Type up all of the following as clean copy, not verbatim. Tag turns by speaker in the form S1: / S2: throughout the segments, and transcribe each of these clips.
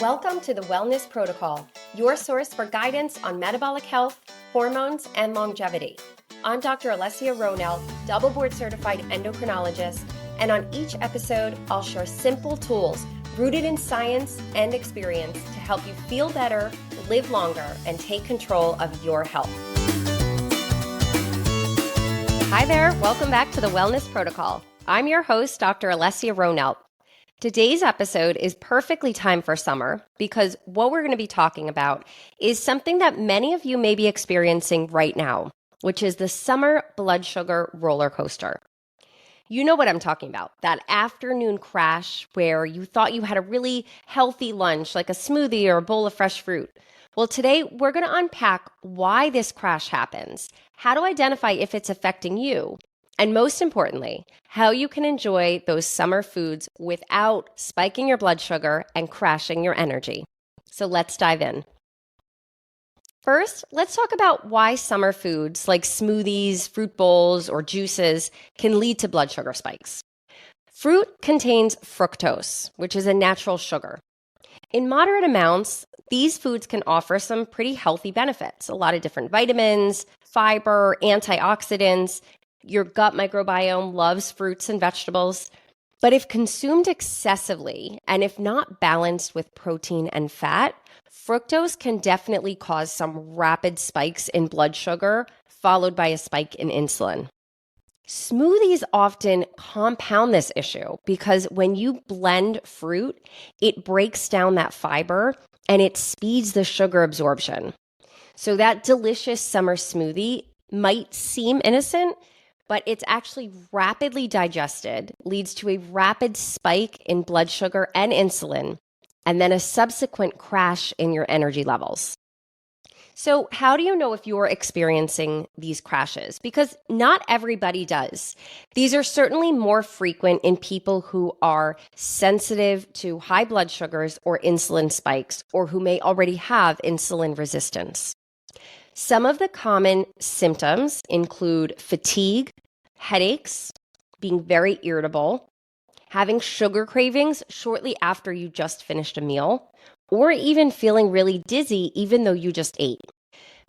S1: Welcome to the Wellness Protocol, your source for guidance on metabolic health, hormones, and longevity. I'm Dr. Alessia Roehnelt, double board certified endocrinologist, and on each episode, I'll share simple tools rooted in science and experience to help you feel better, live longer, and take control of your health. Hi there, welcome back to the Wellness Protocol. I'm your host, Dr. Alessia Roehnelt. Today's episode is perfectly timed for summer because what we're going to be talking about is something that many of you may be experiencing right now, which is the summer blood sugar roller coaster. You know what I'm talking about, that afternoon crash where you thought you had a really healthy lunch like a smoothie or a bowl of fresh fruit. Well, today we're going to unpack why this crash happens, how to identify if it's affecting you, and most importantly, how you can enjoy those summer foods without spiking your blood sugar and crashing your energy. So let's dive in. First, let's talk about why summer foods like smoothies, fruit bowls, or juices can lead to blood sugar spikes. Fruit contains fructose, which is a natural sugar. In moderate amounts, these foods can offer some pretty healthy benefits, a lot of different vitamins, fiber, antioxidants. Your gut microbiome loves fruits and vegetables. But if consumed excessively and if not balanced with protein and fat, fructose can definitely cause some rapid spikes in blood sugar, followed by a spike in insulin. Smoothies often compound this issue because when you blend fruit, it breaks down that fiber and it speeds the sugar absorption. So that delicious summer smoothie might seem innocent, but it's actually rapidly digested, leads to a rapid spike in blood sugar and insulin, and then a subsequent crash in your energy levels. So how do you know if you're experiencing these crashes? Because not everybody does. These are certainly more frequent in people who are sensitive to high blood sugars or insulin spikes, or who may already have insulin resistance. Some of the common symptoms include fatigue, headaches, being very irritable, having sugar cravings shortly after you just finished a meal, or even feeling really dizzy even though you just ate.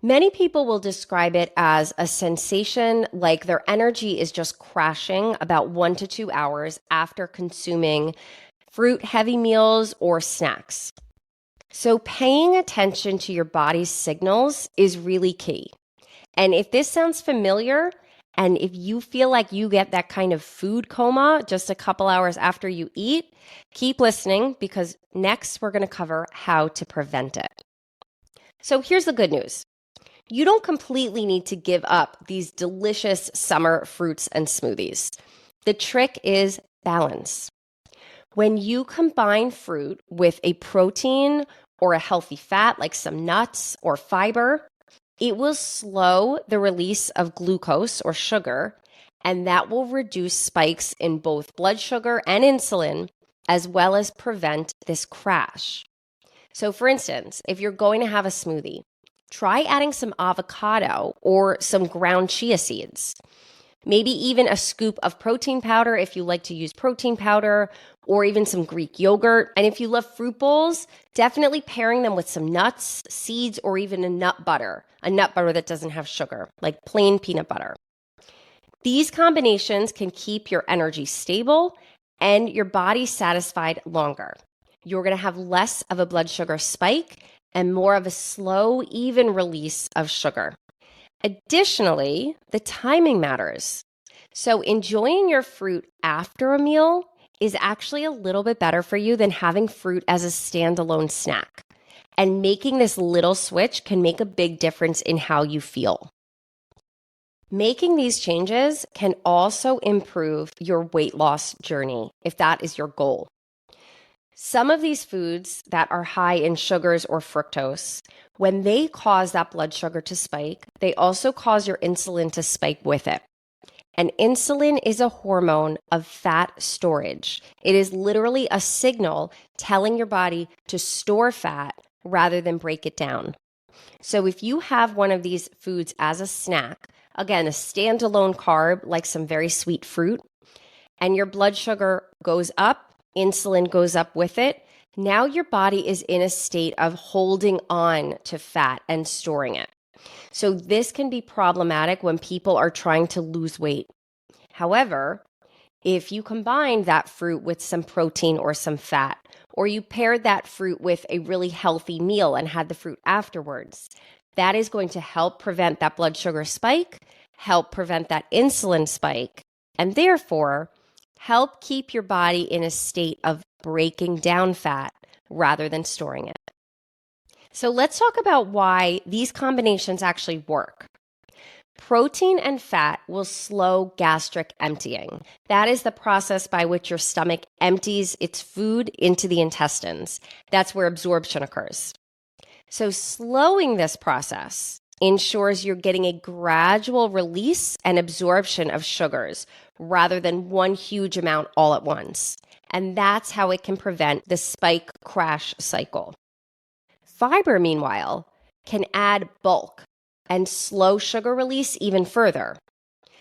S1: Many people will describe it as a sensation like their energy is just crashing about 1 to 2 hours after consuming fruit-heavy meals or snacks. So paying attention to your body's signals is really key. And if this sounds familiar, and if you feel like you get that kind of food coma just a couple hours after you eat, keep listening because next we're going to cover how to prevent it. So here's the good news. You don't completely need to give up these delicious summer fruits and smoothies. The trick is balance. When you combine fruit with a protein or a healthy fat like some nuts or fiber, it will slow the release of glucose or sugar, and that will reduce spikes in both blood sugar and insulin, as well as prevent this crash. So for instance, if you're going to have a smoothie, try adding some avocado or some ground chia seeds. Maybe even a scoop of protein powder if you like to use protein powder, or even some Greek yogurt. And if you love fruit bowls, definitely pairing them with some nuts, seeds, or even a nut butter that doesn't have sugar, like plain peanut butter. These combinations can keep your energy stable and your body satisfied longer. You're going to have less of a blood sugar spike and more of a slow, even release of sugar. Additionally, the timing matters. So enjoying your fruit after a meal is actually a little bit better for you than having fruit as a standalone snack. And making this little switch can make a big difference in how you feel. Making these changes can also improve your weight loss journey if that is your goal. Some of these foods that are high in sugars or fructose, when they cause that blood sugar to spike, they also cause your insulin to spike with it. And insulin is a hormone of fat storage. It is literally a signal telling your body to store fat rather than break it down. So if you have one of these foods as a snack, again, a standalone carb like some very sweet fruit, and your blood sugar goes up, insulin goes up with it, Now your body is in a state of holding on to fat and storing it. So this can be problematic when people are trying to lose weight. However, if you combine that fruit with some protein or some fat, or you paired that fruit with a really healthy meal and had the fruit afterwards, that is going to help prevent that blood sugar spike, help prevent that insulin spike, and therefore help keep your body in a state of breaking down fat rather than storing it. So let's talk about why these combinations actually work. Protein and fat will slow gastric emptying. That is the process by which your stomach empties its food into the intestines. That's where absorption occurs. So slowing this process ensures you're getting a gradual release and absorption of sugars rather than one huge amount all at once. And that's how it can prevent the spike crash cycle. Fiber, meanwhile, can add bulk and slow sugar release even further.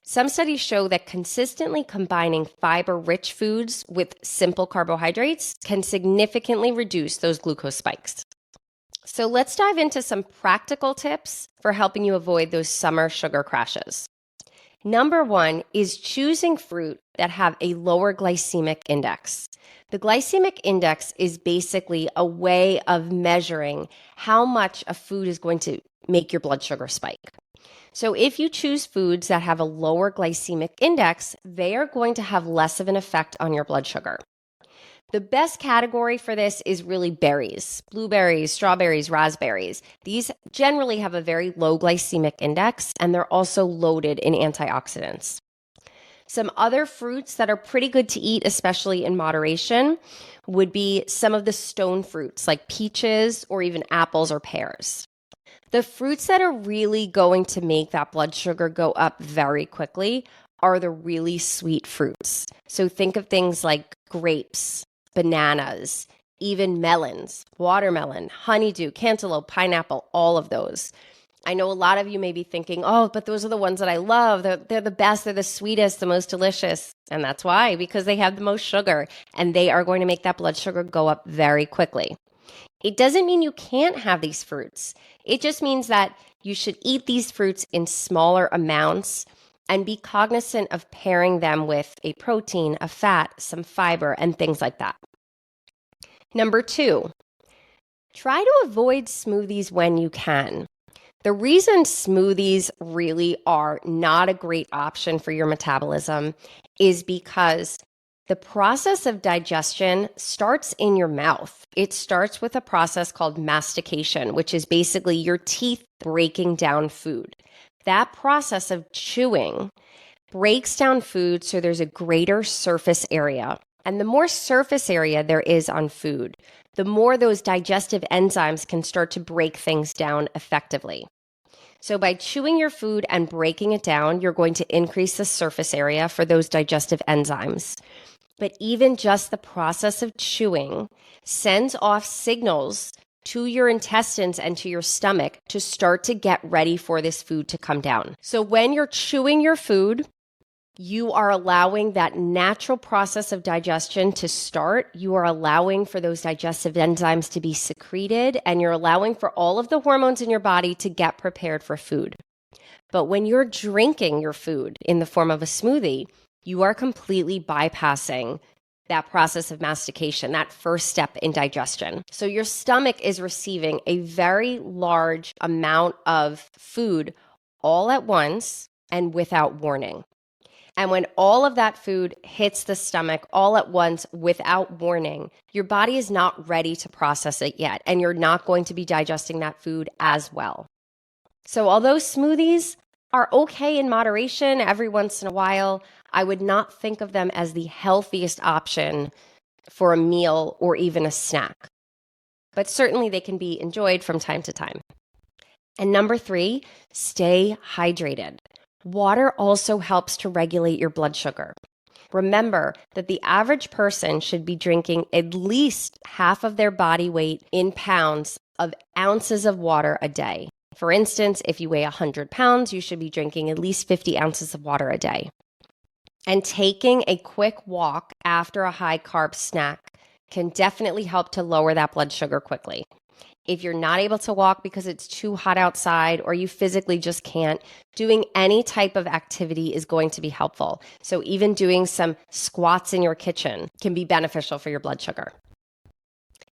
S1: Some studies show that consistently combining fiber-rich foods with simple carbohydrates can significantly reduce those glucose spikes. So let's dive into some practical tips for helping you avoid those summer sugar crashes. Number one is choosing fruit that have a lower glycemic index. The glycemic index is basically a way of measuring how much a food is going to make your blood sugar spike. So if you choose foods that have a lower glycemic index, they are going to have less of an effect on your blood sugar. The best category for this is really berries, blueberries, strawberries, raspberries. These generally have a very low glycemic index, and they're also loaded in antioxidants. Some other fruits that are pretty good to eat, especially in moderation, would be some of the stone fruits like peaches or even apples or pears. The fruits that are really going to make that blood sugar go up very quickly are the really sweet fruits. So think of things like grapes, bananas, even melons, watermelon, honeydew, cantaloupe, pineapple, all of those. I know a lot of you may be thinking, oh, but those are the ones that I love. They're the best, they're the sweetest, the most delicious. And that's why, because they have the most sugar, and they are going to make that blood sugar go up very quickly. It doesn't mean you can't have these fruits. It just means that you should eat these fruits in smaller amounts and be cognizant of pairing them with a protein, a fat, some fiber, and things like that. Number two, try to avoid smoothies when you can. The reason smoothies really are not a great option for your metabolism is because the process of digestion starts in your mouth. It starts with a process called mastication, which is basically your teeth breaking down food. That process of chewing breaks down food so there's a greater surface area. And the more surface area there is on food, the more those digestive enzymes can start to break things down effectively. So by chewing your food and breaking it down, you're going to increase the surface area for those digestive enzymes. But even just the process of chewing sends off signals to your intestines and to your stomach to start to get ready for this food to come down. So when you're chewing your food, you are allowing that natural process of digestion to start. You are allowing for those digestive enzymes to be secreted, and you're allowing for all of the hormones in your body to get prepared for food. But when you're drinking your food in the form of a smoothie, you are completely bypassing that process of mastication, that first step in digestion. So your stomach is receiving a very large amount of food all at once and without warning. And when all of that food hits the stomach all at once without warning, your body is not ready to process it yet, and you're not going to be digesting that food as well. So although smoothies are okay in moderation every once in a while, I would not think of them as the healthiest option for a meal or even a snack. But certainly they can be enjoyed from time to time. And number three, stay hydrated. Water also helps to regulate your blood sugar. Remember that the average person should be drinking at least half of their body weight in pounds of ounces of water a day. For instance, if you weigh 100 pounds, you should be drinking at least 50 ounces of water a day. And taking a quick walk after a high-carb snack can definitely help to lower that blood sugar quickly. If you're not able to walk because it's too hot outside or you physically just can't, doing any type of activity is going to be helpful. So even doing some squats in your kitchen can be beneficial for your blood sugar.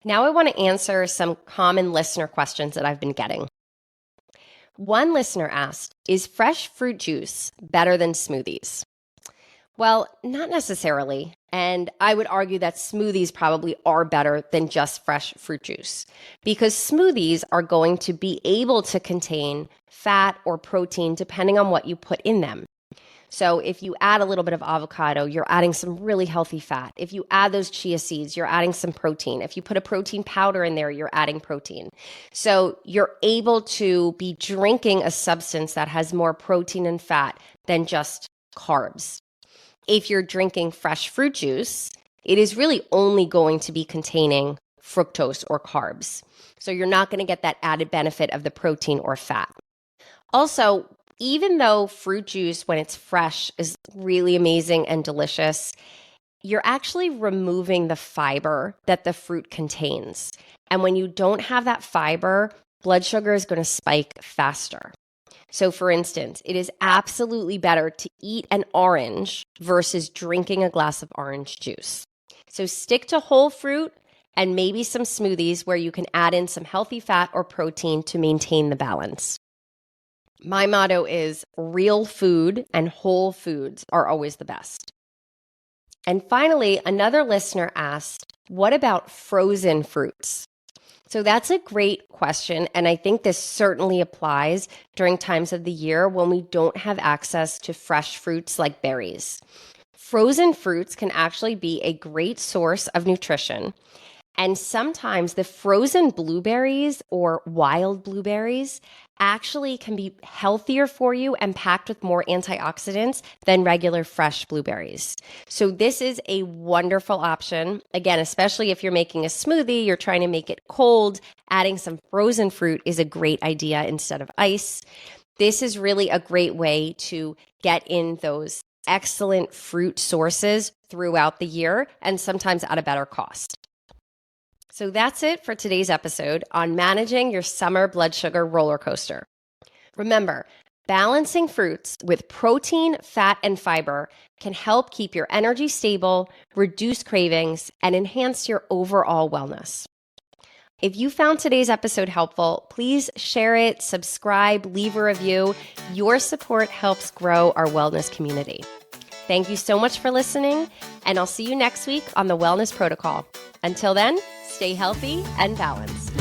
S1: Now I want to answer some common listener questions that I've been getting. One listener asked, is fresh fruit juice better than smoothies? Well, not necessarily. And I would argue that smoothies probably are better than just fresh fruit juice because smoothies are going to be able to contain fat or protein depending on what you put in them. So if you add a little bit of avocado, you're adding some really healthy fat. If you add those chia seeds, you're adding some protein. If you put a protein powder in there, you're adding protein. So you're able to be drinking a substance that has more protein and fat than just carbs. If you're drinking fresh fruit juice, it is really only going to be containing fructose or carbs. So you're not going to get that added benefit of the protein or fat. Also, even though fruit juice, when it's fresh, is really amazing and delicious, you're actually removing the fiber that the fruit contains. And when you don't have that fiber, blood sugar is going to spike faster. So for instance, it is absolutely better to eat an orange versus drinking a glass of orange juice. So stick to whole fruit and maybe some smoothies where you can add in some healthy fat or protein to maintain the balance. My motto is real food and whole foods are always the best. And finally, another listener asked, what about frozen fruits? So that's a great question, and I think this certainly applies during times of the year when we don't have access to fresh fruits like berries. Frozen fruits can actually be a great source of nutrition, and sometimes the frozen blueberries or wild blueberries actually can be healthier for you and packed with more antioxidants than regular fresh blueberries. So this is a wonderful option. Again, especially if you're making a smoothie, you're trying to make it cold, adding some frozen fruit is a great idea instead of ice. This is really a great way to get in those excellent fruit sources throughout the year and sometimes at a better cost. So that's it for today's episode on managing your summer blood sugar roller coaster. Remember, balancing fruits with protein, fat, and fiber can help keep your energy stable, reduce cravings, and enhance your overall wellness. If you found today's episode helpful, please share it, subscribe, leave a review. Your support helps grow our wellness community. Thank you so much for listening, and I'll see you next week on the Wellness Protocol. Until then, stay healthy and balanced.